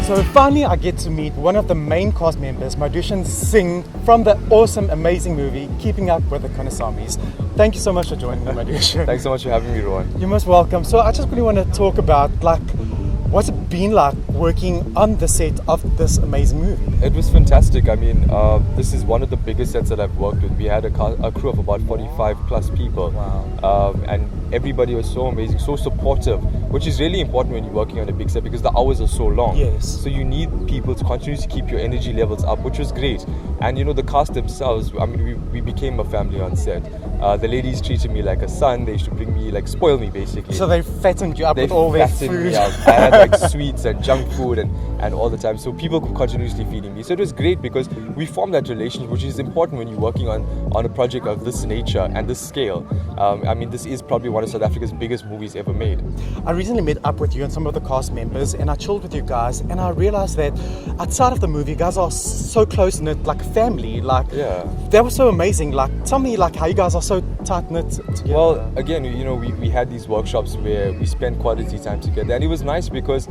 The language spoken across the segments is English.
So finally I get to meet one of the main cast members, Madhushan Singh, from the awesome, amazing movie, Keeping Up with the Kandasamys. Thank you so much for joining me, Madhushan. Thanks so much for having me, Rowan. You're most welcome. So I just really want to talk about, what's it been like working on the set of this amazing movie? It was fantastic. I mean, this is one of the biggest sets that I've worked with. We had a crew of about 45 plus people. Wow. And everybody was so amazing, so supportive, which is really important when you're working on a big set because the hours are so long. Yes. So you need people to continue to keep your energy levels up, which was great. And the cast themselves, I mean, we became a family on set. The ladies treated me like a son. They used to bring me, spoil me basically. So they fattened you up with all their food. Me up. I had sweets and junk food and all the time. So people could continuously feeding me. So it was great because we formed that relationship, which is important when you're working on a project of this nature and this scale. I mean, this is probably one of South Africa's biggest movies ever made. I recently met up with you and some of the cast members, and I chilled with you guys, and I realized that outside of the movie, you guys are so close-knit, like a family. Yeah. That was so amazing. Tell me how you guys are so tight-knit together. Well, again, we had these workshops where we spent quality time together, and it was nice because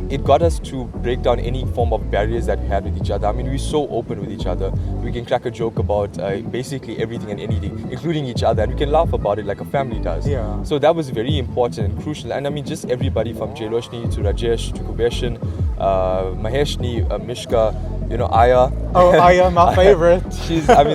it got us to break down any form of barriers that we had with each other. I mean, we're so open with each other. We can crack a joke about basically everything and anything, including each other, and we can laugh about it like a family does. Yeah. So that was very important and crucial. And I mean, just everybody from Jailoshni to Rajesh to Kubeshan, Maheshni, Mishka, Aya. Oh, Aya, my favorite.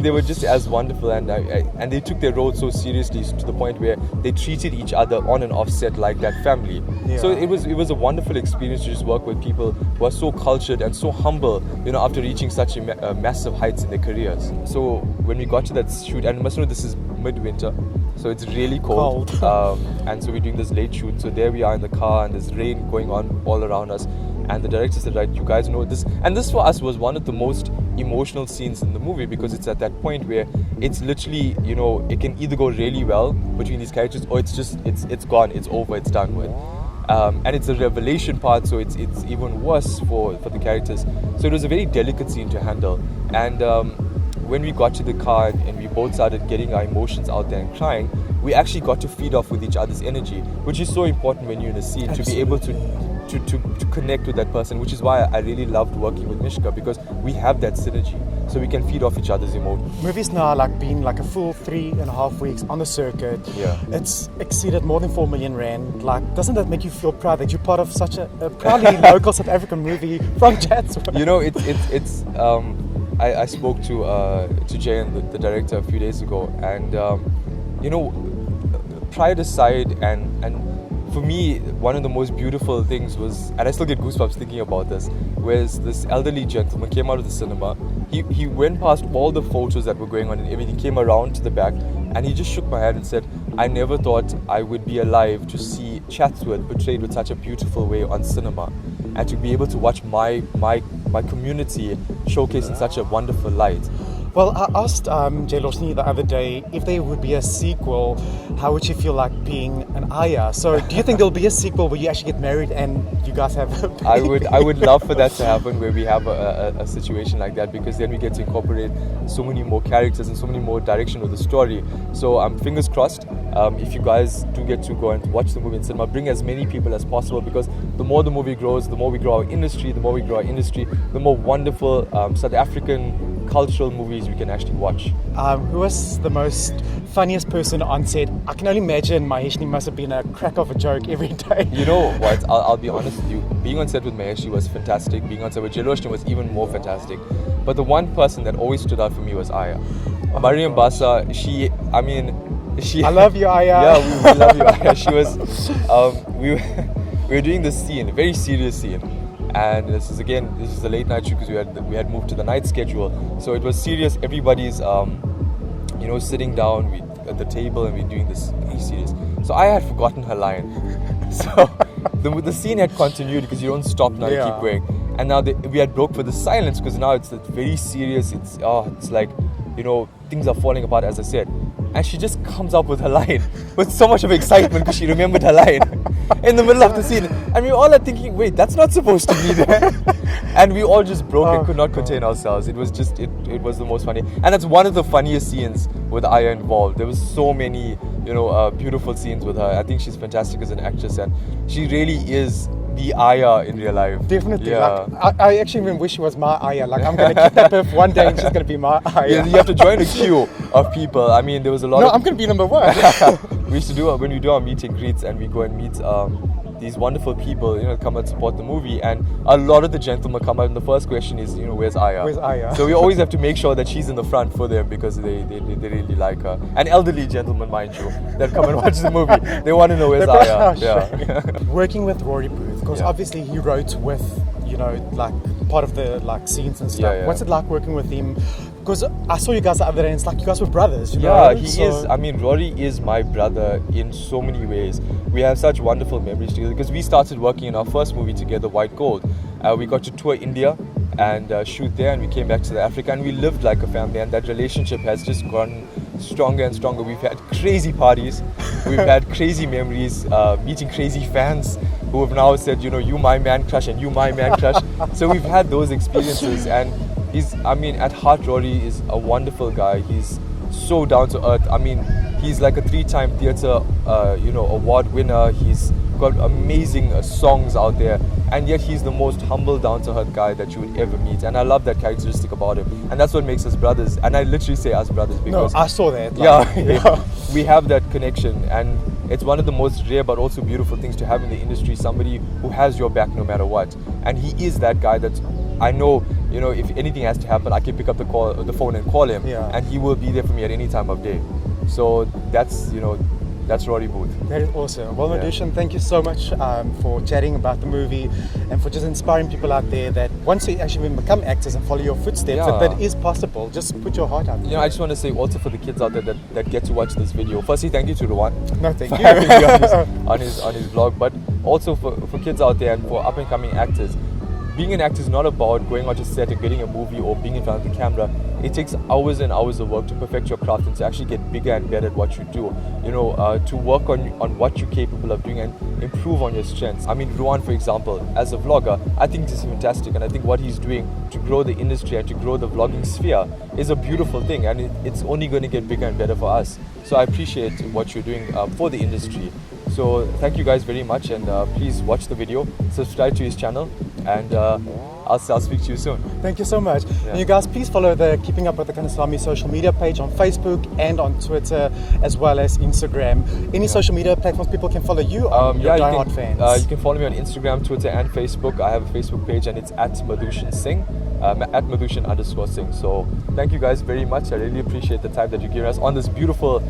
They were just as wonderful, and they took their role so seriously to the point where they treated each other on and off set like that family. Yeah. So it was a wonderful experience to just work with people who are so cultured and so humble, after reaching such massive heights in their careers. So when we got to that shoot, and you must know this is midwinter, so it's really cold. And so we're doing this late shoot. So there we are in the car, and there's rain going on all around us. And the director said, right, you guys know this. And this for us was one of the most emotional scenes in the movie because it's at that point where it's literally, it can either go really well between these characters or it's gone, it's over, it's done with. And it's a revelation part, so it's even worse for the characters. So it was a very delicate scene to handle. And when we got to the car and we both started getting our emotions out there and crying, we actually got to feed off with each other's energy, which is so important when you're in a scene. Absolutely. To be able to connect with that person, which is why I really loved working with Mishka, because we have that synergy, so we can feed off each other's emotions. Movies now been a full 3.5 weeks on the circuit. Yeah. It's exceeded more than 4 million rand. Doesn't that make you feel proud that you're part of such a proudly local South African movie from Chatsworth? It's I spoke to Jay and the director a few days ago, and pride aside, and for me, one of the most beautiful things was, and I still get goosebumps thinking about this, was this elderly gentleman came out of the cinema. He went past all the photos that were going on and everything, came around to the back, and he just shook my hand and said, I never thought I would be alive to see Chatsworth portrayed with such a beautiful way on cinema, and to be able to watch my community showcased in such a wonderful light. Well, I asked Jailoshni the other day if there would be a sequel, how would you feel like being an Aya? So do you think there'll be a sequel where you actually get married and you guys have a baby? I would love for that to happen, where we have a situation like that, because then we get to incorporate so many more characters and so many more direction with the story. So fingers crossed, if you guys do get to go and watch the movie in cinema, bring as many people as possible, because the more the movie grows, the more we grow our industry, the more wonderful South African cultural movies we can actually watch. Who was the most funniest person on set? I can only imagine Maheshni must have been a crack of a joke every day. You know what? I'll be honest with you. Being on set with Maheshni was fantastic. Being on set with Jailoshni was even more fantastic. But the one person that always stood out for me was Aya. Mariam Basa, she. I love you, Aya. Yeah, we love you, Aya. She was. We were doing this scene, a very serious scene. And this is a late night shoot because we had moved to the night schedule, so it was serious. Everybody's sitting down at the table, and we're doing this very serious. So I had forgotten her line, so the scene had continued because you don't stop now, you keep going. And now we had broke for the silence because now it's very serious. It's like things are falling apart, as I said. And she just comes up with her line with so much of excitement because she remembered her line in the middle of the scene. And we all are thinking, wait, that's not supposed to be there. And we all just broke and could not contain ourselves. It was just, it was the most funny. And that's one of the funniest scenes with Aya involved. There was so many, beautiful scenes with her. I think she's fantastic as an actress, and she really is the Aya in real life. Definitely. Yeah. Like, I actually even wish she was my Aya. Like, I'm going to kidnap her for one day and she's going to be my Aya. Yeah, you have to join a queue of people. I mean, there was a lot No, of... I'm going to be number one. We used to do when we do our meet and greets, and we go and meet these wonderful people, come and support the movie, and a lot of the gentlemen come out, and the first question is, where's Aya? Where's Aya? So we always have to make sure that she's in the front for them, because they really like her. And elderly gentlemen, mind you, that come and watch the movie, they want to know where's Aya. Yeah. Working with Rory Booth, because Yeah. obviously he wrote with, like part of the like scenes and stuff. Yeah. What's it like working with him? Because I saw you guys the other day and it's like you guys were brothers, you know? Yeah, he is. I mean, Rory is my brother in so many ways. We have such wonderful memories together because we started working in our first movie together, White Gold. We got to tour India and shoot there, and we came back to South Africa, and we lived like a family, and that relationship has just gotten stronger and stronger. We've had crazy parties, we've had crazy memories, meeting crazy fans who have now said, you my man crush and you my man crush. So we've had those experiences, and at heart, Rory is a wonderful guy. He's so down to earth. I mean, he's like a 3-time theatre, award winner. He's got amazing songs out there, and yet he's the most humble, down to earth guy that you would ever meet. And I love that characteristic about him, and that's what makes us brothers. And I literally say us brothers because I saw that. We have that connection, and it's one of the most rare but also beautiful things to have in the industry. Somebody who has your back no matter what, and he is that guy that I know. If anything has to happen, I can pick up the phone and call him, and he will be there for me at any time of day. So that's Rory Booth. That is awesome. Well, Madhushan, thank you so much for chatting about the movie and for just inspiring people out there that once you actually become actors and follow your footsteps, that is possible. Just put your heart out there. I just want to say also for the kids out there that get to watch this video. Firstly, thank you to Ruwan. No, thank for you. having me on his vlog, but also for kids out there and for up and coming actors. Being an actor is not about going onto set and getting a movie or being in front of the camera. It takes hours and hours of work to perfect your craft and to actually get bigger and better at what you do. To work on what you're capable of doing and improve on your strengths. I mean, Ruwan, for example, as a vlogger, I think this is fantastic, and I think what he's doing to grow the industry and to grow the vlogging sphere is a beautiful thing, and it's only going to get bigger and better for us. So I appreciate what you're doing for the industry. So thank you guys very much, and please watch the video, subscribe to his channel, and I'll speak to you soon. Thank you so much. And you guys, please follow the Keeping Up with the Kandasamys social media page on Facebook and on Twitter, as well as Instagram. Any social media platforms people can follow you on, your diehard fans? You can follow me on Instagram, Twitter, and Facebook. I have a Facebook page, and it's at Madhushan Singh, at Madhushan_Singh. So thank you guys very much. I really appreciate the time that you're giving us on this beautiful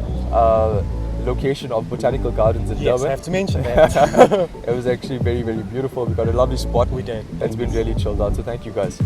location of Botanical Gardens in Durban. Yes, I have to mention that. It was actually very, very beautiful. We got a lovely spot. We did. It's been really chilled out. So thank you guys.